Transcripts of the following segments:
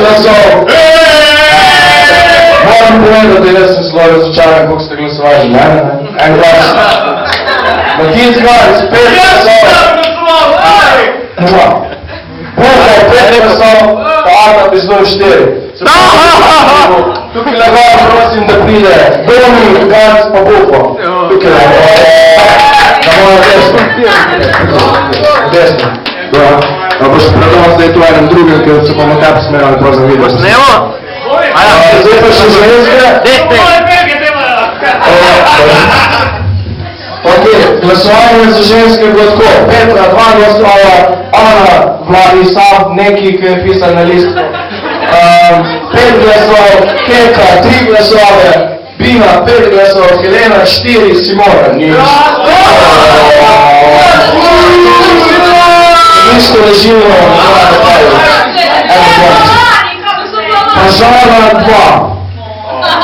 glasov. Moram povedati, da jaz sem zelo razočaran, koliko ste glasovali za mene. En glas. Matin Zgorc, 5 glasov. Bogo, 5 glasov, pa Ana Bizdoj 4. Tukaj legal, prosim, da pride Domi, Gans pa Bufo. Tukaj legal. Na mojo desno. Desno. Da boš predal zdaj to enem drugim, ker se bomo tep smejali prav za video. Snemo? Zdaj pa še ženske. Ok, glasovanje za ženske je bilo tako. Petra, 2 glasova, Ana, Vladislav, neki, ki je pisal na listu. 5 glasov, Keka, 3 glasove, Bina, 5 glasov, Helena, 4, Simona, nič. Isto režimo, Pažana 2.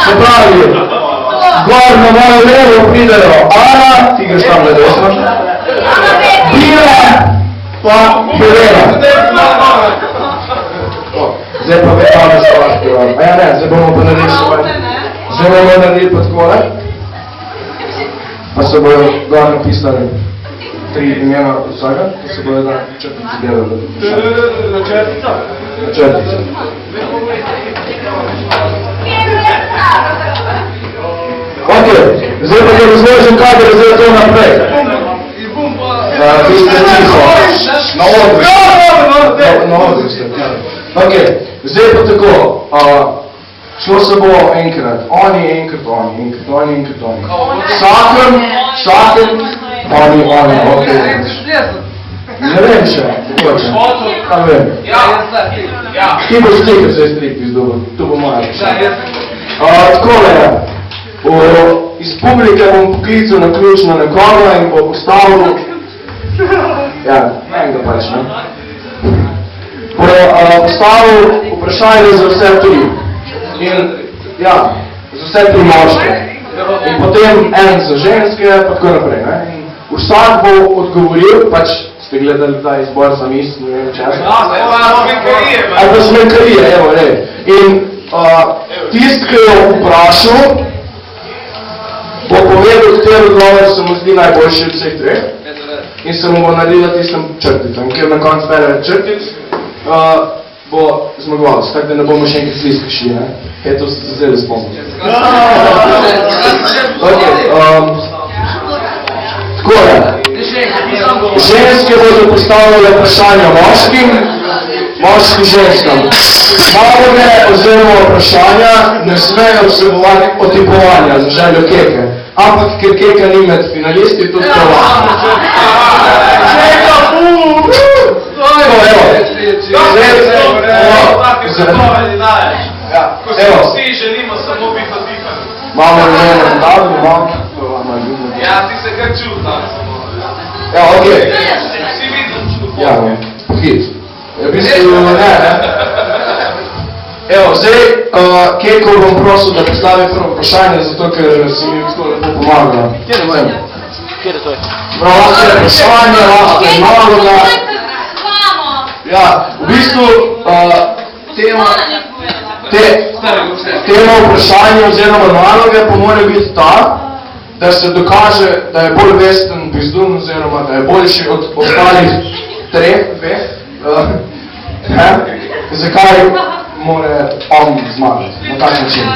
Se pravi, gor na mojo levo pridejo Ana, ti greš tam na desno, Bina, pa Helena. Zdaj pa vedno se lahko. A ja ne, zdaj bomo pa naredili svoje. Zdaj bomo naredili pa takole. Pa se bojo gor napisali 3 imena vsega, pa se bojo na črtici delali. Na črtico? Na črtico. Ok, zdaj pa je razložen kader, zdaj to naprej. Vi ste tiho. Na odru. Na odru ste. Ok, zdaj pa tako, šlo se bo enkrat, oni, enkrat, oni, enkrat, oni, enkrat, oni. Vsakem, oni, ok. Ne vem še, točno, kam vem. Ti boš slikal zdaj strik, to bo moja rešenja. Takole, iz publike bom poklical naključno nekoga in bo postavil, ja, enega pač, ne. Postavil vprašanje za vse 3. In, ja, za vse 3 moške. In potem en za ženske, pa tako naprej, ne. In vsak bo odgovoril, pač ste gledali ta izbor za misl, ne vem časa. Ali pa smenkarije, evo, ne. In tist, ki je vprašal, bo povedal, kateri odgovor se mu zdi najboljši od vseh 3. In se mu bo naredila tistem črticam, kjer na konc bere črtic, bo zmagovalc, tako da ne bomo še enkrat sliska šli, ne? Eto, zdaj da spomnim. Ok, takole. Ženske bodo postavljale vprašanja moškim, moški ženskam. Naloge oziroma vprašanja ne smejo vsebovati otipovanja za željo Keke. Ampak, ker Keka ni med finalisti, tudi to lahko. Evo, vsi želimo samo biti odvihani. Imamo žene zdavni, imamo. Ja, ti se kar čutno. Evo, ok. Vsi vidno čutno. Ja, ne, hit. V bistvu, ne. Evo, zdaj, Keko bom prosil, da postavi prvo vprašanje, zato ker si mi to lepo pomagala. Kjer je to? Lahko je vprašanje, lahko je naloga. Ja, v bistvu, tema vprašanja oziroma naloge pa mora biti ta, da se dokaže, da je bolj vesten Bizdun oziroma da je boljši od ostalih 3, 2. Zakaj mora on zmagati, na tak način.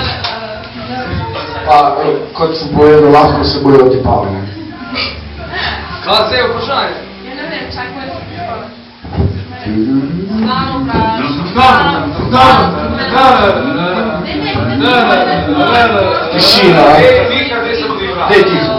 Pa, kot sem povedal, lahko se bojo otipali. Kaj se je vprašanje? Ja ne vem, čak moj Tišina. Dej tiho.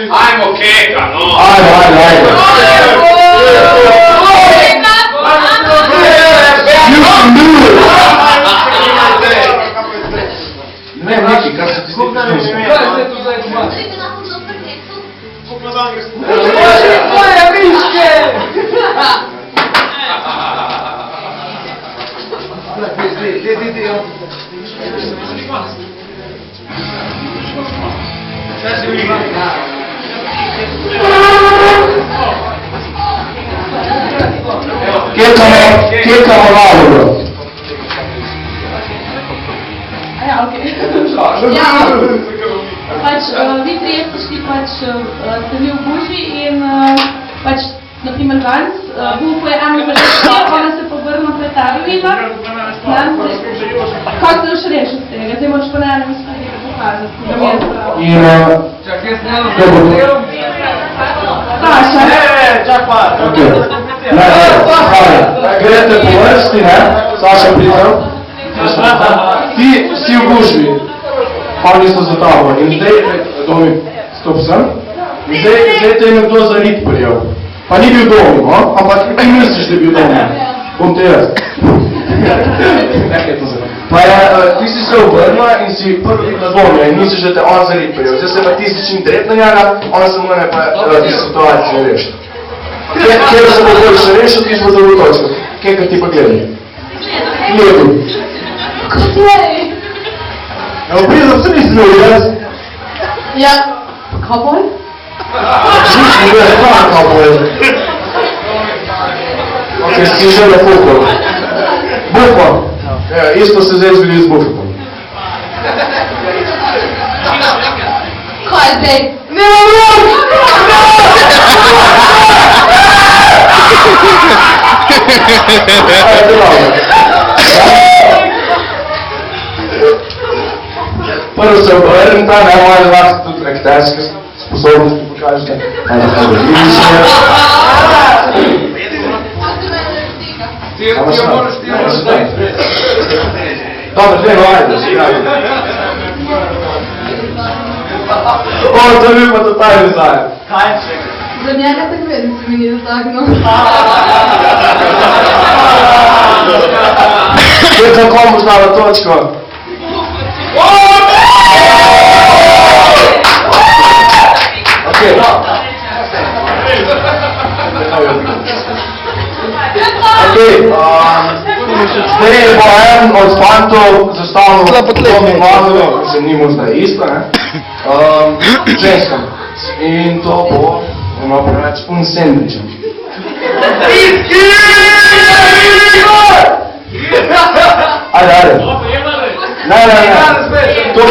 Ajmo Keka, no! Ajde. You can do it! Ne, neki, kar se ti stiče. Tvoje miške! Kekamo nalogo. Ja, okej. Pač, vi trije ste šli pač, ste bili v gužvi in pač, na primer danes, Buko je eno zašel, ona se povrnila pred Tavovima. Kako se još rešil z tega? Zdaj moraš pa na enem izpredika pokazati, da mi je zdravo. In, kaj bo to? Saša. Čak pa! Okay. Grete po vrsti, ne? Saša priprav. Ti si v gužvi. Oni so za tabo. In zdaj, Domi, stop sem. Zdaj te je nekdo za rit prijel. Pa ni bil Domi, no? Ampak kaj misliš, da je bil Domi? Bom te jaz. Pa je, ti si se obrnila in si prvi na Domi in misliš, da te on za rit prijel. Zdaj se pa ti stičim tret na njega, ona se mora pa ti situacijo rešiti. Kjer se bo boljš rešil, ti bo dobro točko. Kjer ti pa gledaj? Gledaj. Kateri? Evo, prizor, vse nisi imel jaz. Ja, kavboj? Nisi imel jaz, kva kavboj. Ok, si že na Bufo. Bufo. Isto se zdaj zgodi z Bufom. Kaj zdaj? Ne Prvo se obrnem ta, ne može vas tudi akterske sposobnosti pokažete. Ti moraš Dobro, dve ajde, si igrajte. O, to bi pa totalni zajem. Za njega tak vedno se mi ni dotaknul. Kje kako mu znala točko? Okej. Okej, zdaj bo en od fantov zastavil Domi Mazove, se ni mu zdaj isto, ne? Ženskam. In to bo, bomo preveč, un sandvičem. Ajde, ajde. Ne, to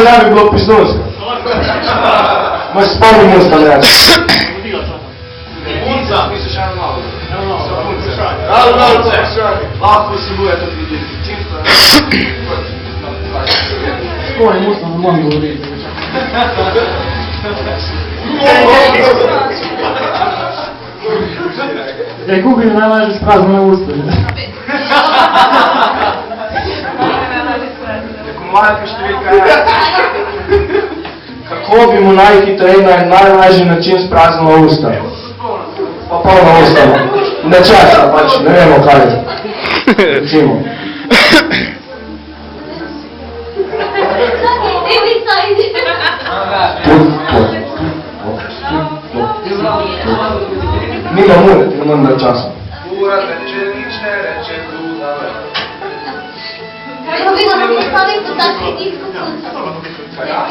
ne bi bilo pisnunsko. Moj spomnim usta ne reči. Punca, misliš eno malo? Malo, lahko si boje tudi videti. Spomnim usta, ne moram govoriti. Google je najlažje sprazno na usta. Kako bi mu najhitreje na najlažji način spraznila usta? Pa polna usta. Nečesa, pač, ne vemo kaj. Recimo. Nima mure, ti ne morem dati časa. Ura teče, nič ne reče, duda ve. Treba bi ga postaviti pod tak pritisk v punco.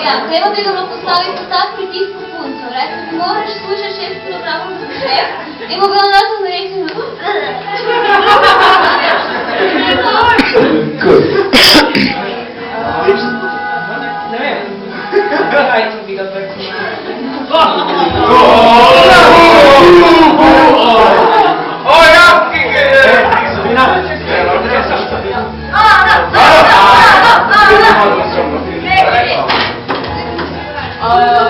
Ja, treba bi ga postaviti pod tak pritisk v punco. Reći, moraš slušati 6 kilogramov za šef in mu bi on razum reći Good. Ne vem. Kaj ti bi ga tako? O ja, kike je!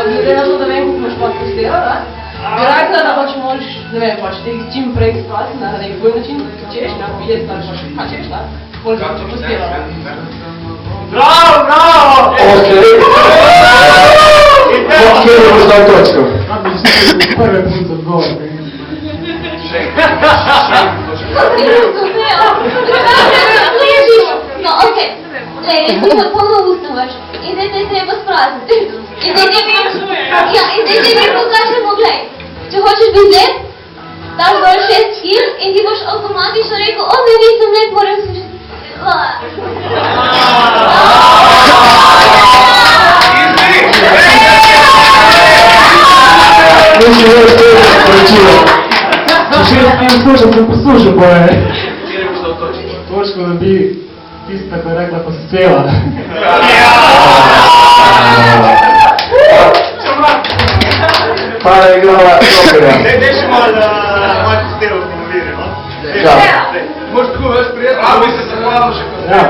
Glede na to, da vem, kako imaš podcast delati, bi rekla, da pač moraš, ne vem, pač te čim prej spati na nek bolj način, ko češ, ne, videti, da pač kaj češ, ne, bolj kako če postela. Bravo, bravo! Okej. Kje je boš dal točko? Prve punce odgovor. No, okej. Glej, ti se polno ustavaš in zdaj te treba sprazniti. In zdaj ti pokažemo, glej. hočeš biti lep, daš dol 6 kil in ti boš avtomatično rekel, o, ne nisem lep, moram se že... Mislim, da je to sporočilo. Če 6 kil slušam, sem poslušal, pa je. Točko dobi tista, ko je rekla, pa si cela. Pa je igrala Jokerja. Dej še malo, da malo stelo promoviri, no? Ja. Možeš tako več prijeti, a bi se zahvalil še kot Ja,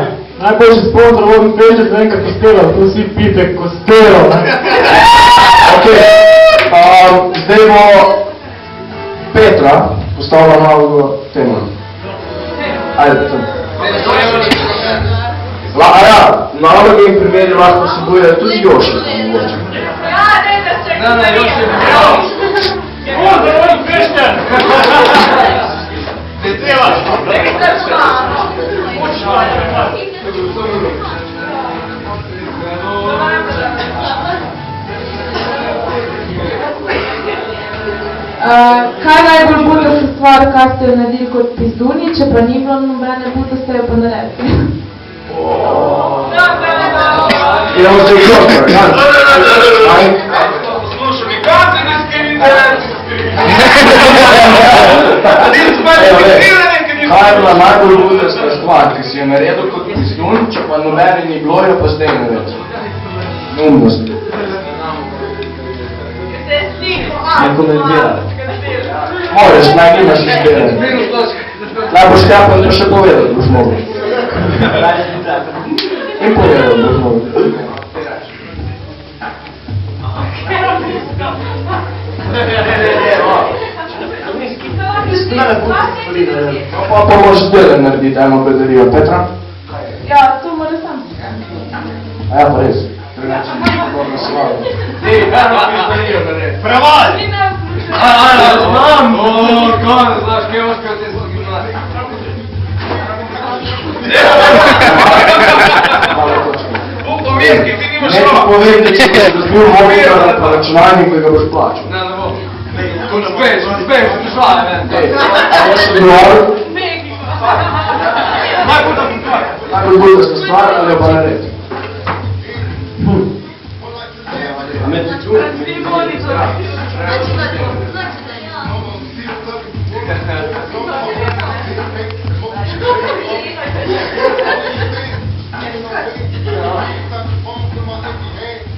najboljši sponsor vodni peče, da enkrat kostelo, tu vsi pite kostelo. Ok, zdaj bo Petra postavila nalogo temu. Ajde, tam. Naloge in primeri lahko vsebuje tudi Joši. Ne, Joši. Ne treba. Kaj najbolj butasta stvar, kaj ste jo naredili kot pizduni, če pa ni bilo nobene butaste, jo pa naredili? Idemo zdaj Joker, ja? Slušaj, nikam se ne skrivite. Kaj je bila najbolj butasta stvar, ki si jo naredil kot pizdun, če pa nobene ni bilo, jo pa zdaj naredil? Neumnost. Ne komentiraj. Možeš, naj nimaš izbire. Naj boš kapan to še povedal, boš mogel. In povedal, boš mogel. Pa moraš dele narediti, ajmo bedarijo. Petra? Ja, to mora sam. A ja, pa res. Drugače ni dobro slavo. Prevalj! Znam! Kaj, znaš, kaj imaš kaj te zelo gimnazije? Malo točke. Pomirki, ti nimaš Nekaj rok! povedati, če boš dobil mobitel pa računalnik, ki ga boš plačal. Ne, ne bom. Speš, prišla je ven. Ej, a boš odgovoril? Najbolj butasta stvar, ali jo pa naredi? A me ti čuje? Znači da ja.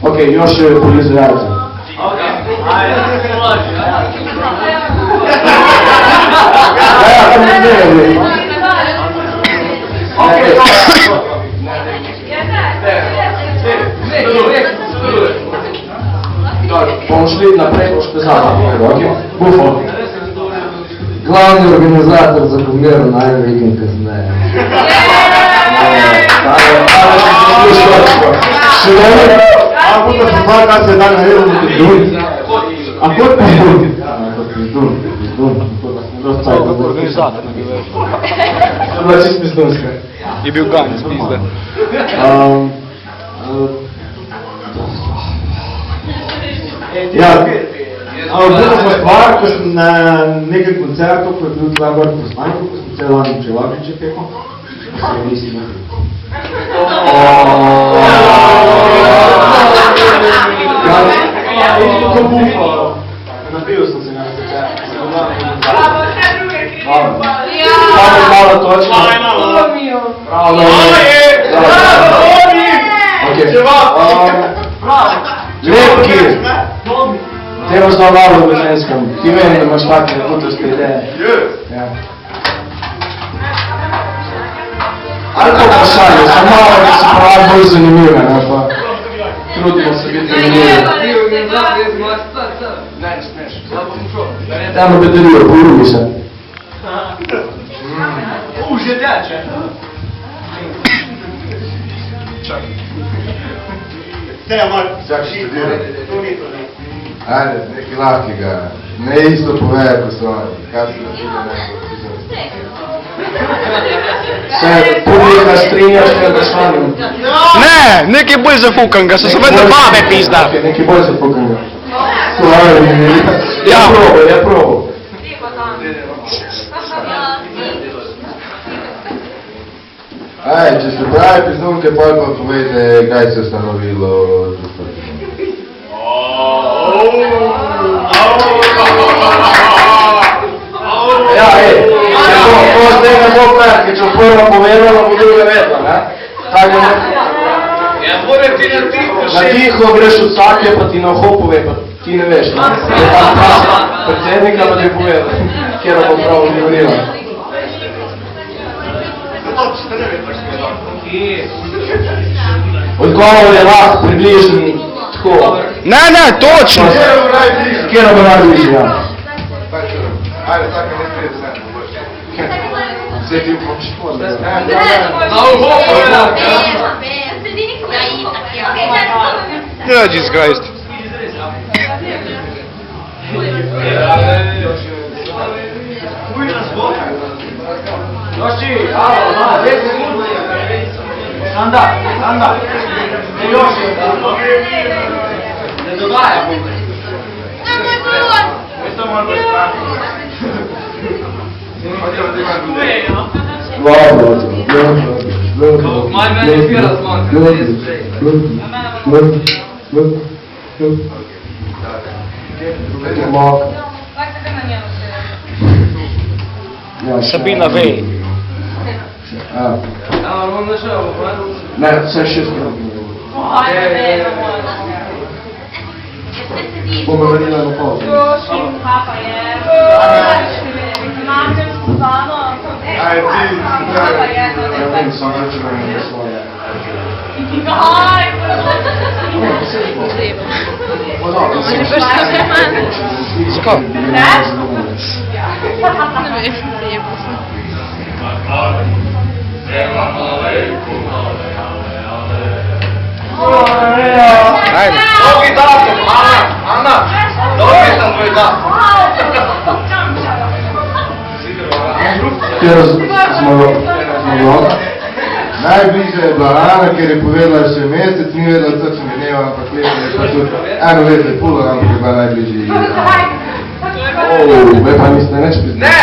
Ok, još je polizu javiti. Ja, to ne znam. Bomo šli naprej, boš pezala. Bufo. Glavni organizator za Pomero naj vikend kasneje. A puta se stvar, kaj se je dan naredil na pizdun? A kot pizdun? Pizdun. Organizator, ne bi več. To je bila čist pizdunska. Je bil ganj, spizde. Ja, puta se stvar, ko sem na nekem koncertu, ko je bil tla gor po Snajku, ko sem cel lani Čevabiče pekal, ko se nisi naredil. Ko bufo. Napil sem se na koncertu. Malo točno. Bravo, Lepki! Te imaš zelo malo v ženskem. Ti vem, da imaš take putaste ideje. Ja. Ali to vprašanje, samo malo, da se pravi bolj zanimive, ne pa. Trudimo se biti zanimivi. Ne, smeš, zdaj bom šel. Tamo bedarijo, poljubi se. Že teče. Treba malo zašiti, to ni to. Ajde, nekaj lahkega. Ne isto povejo, ko so oni. Kaj se nekaj Se publika strinjaš med vprašanjem? Ne, nekaj bolj zafukan ga, so se vedno babe pizda. Ok, nekaj bolj zafukan ga. Ja probo. Aj, če ste pravi priznunke, pa povejte, kaj se je ustanovilo društvo. Ja, to zdaj ne bo kratki, če prvo povedala, bo druga vedla, ne? Tako ne? Ja, mora ti na tiho Na tiho greš od vsake, pa ti na uho pove, pa ti ne veš, ne? Je tam pravi predsednika, pa ti povedal, kjer bo prav odgovorila. Odgovor je lahko približen tako. Ne, točno! Kjer bo najbližji, ja. Ajde, tako ne prije se. Vse ti upočimo. Jesus Christ. Joši, alo, 10 minuta. Anda. Ne Joši, ne dogaja. Questo mondo è strano. Sabina ve. Non lo so, Ne, vse še spremljamo. Bomo vrnila na pol. Aj, ti, Ja vem, sem začela na svoje. Ajde. Dolgi datum, Ana, dolgi sam tvoj datum. Kjer smo najbližje je bila Ana, ker je povedala še mesec, ni vedela točno dneva, ampak leto je pa tudi eno leto je pulo, ampak je bila najbližje. Ve pa niste neč priznali. Ne,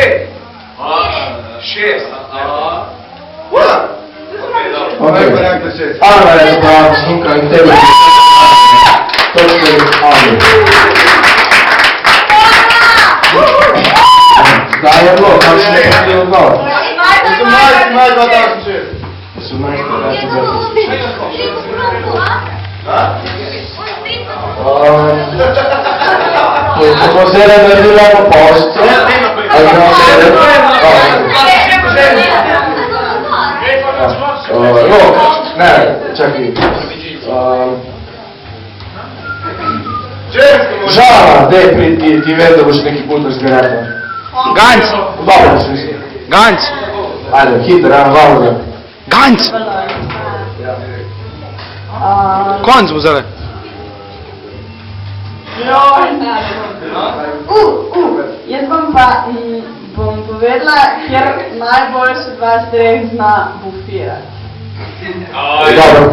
ej! 6. Kaj pa rekla 6? Ana je prava snunka in tebe. Točka je Ana. Zdaj je bilo, kakšen je prvi odgovor? 18, maj 2006. 18. Kako se je naredila po pošti? Rok, ne, čakaj. Žala, dej pridi, ti ve, da boš neki butarski rekel. Ganc! Dobro, še mislim. Ganc! Ajde, hiter, hvala ga. Ganc! Konc bo zdaj. Jaz bom pa bom povedala, ker najbolj se dva streh zna bufirati. Dobro.